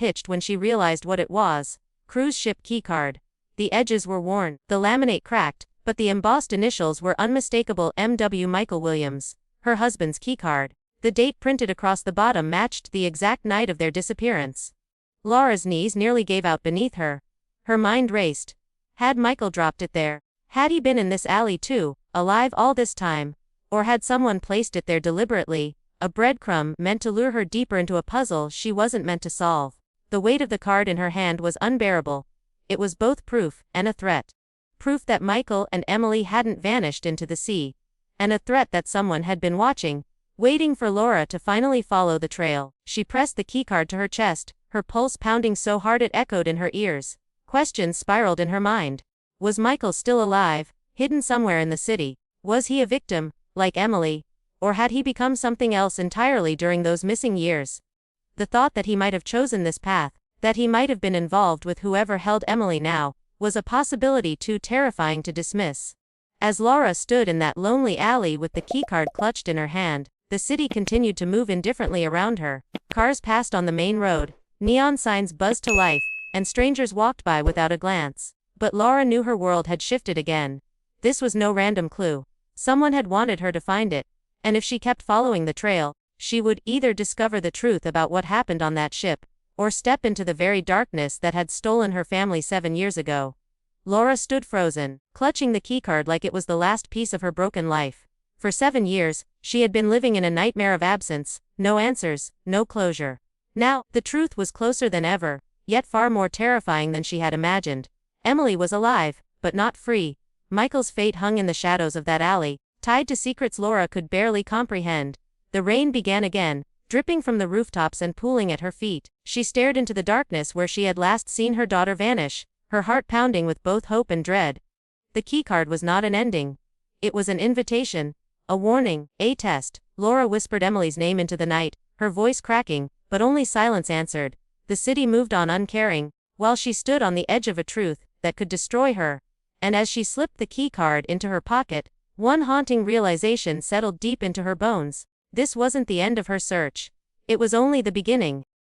hitched when she realized what it was. Cruise ship keycard. The edges were worn, the laminate cracked, but the embossed initials were unmistakable: M.W. Michael Williams, her husband's keycard. The date printed across the bottom matched the exact night of their disappearance. Laura's knees nearly gave out beneath her. Her mind raced. Had Michael dropped it there? Had he been in this alley too, alive all this time? Or had someone placed it there deliberately, a breadcrumb meant to lure her deeper into a puzzle she wasn't meant to solve? The weight of the card in her hand was unbearable. It was both proof and a threat. Proof that Michael and Emily hadn't vanished into the sea. And a threat that someone had been watching, waiting for Laura to finally follow the trail. She pressed the keycard to her chest, her pulse pounding so hard it echoed in her ears. Questions spiraled in her mind. Was Michael still alive, hidden somewhere in the city? Was he a victim, like Emily? Or had he become something else entirely during those missing years? The thought that he might have chosen this path, that he might have been involved with whoever held Emily now, was a possibility too terrifying to dismiss. As Laura stood in that lonely alley with the keycard clutched in her hand, the city continued to move indifferently around her. Cars passed on the main road, neon signs buzzed to life, and strangers walked by without a glance. But Laura knew her world had shifted again. This was no random clue. Someone had wanted her to find it, and if she kept following the trail, she would either discover the truth about what happened on that ship, or step into the very darkness that had stolen her family 7 years ago. Laura stood frozen, clutching the keycard like it was the last piece of her broken life. For 7 years, she had been living in a nightmare of absence, no answers, no closure. Now, the truth was closer than ever, yet far more terrifying than she had imagined. Emily was alive, but not free. Michael's fate hung in the shadows of that alley, tied to secrets Laura could barely comprehend. The rain began again, dripping from the rooftops and pooling at her feet. She stared into the darkness where she had last seen her daughter vanish, her heart pounding with both hope and dread. The keycard was not an ending. It was an invitation, a warning, a test. Laura whispered Emily's name into the night, her voice cracking, but only silence answered. The city moved on uncaring, while she stood on the edge of a truth that could destroy her. And as she slipped the keycard into her pocket, one haunting realization settled deep into her bones. This wasn't the end of her search. It was only the beginning.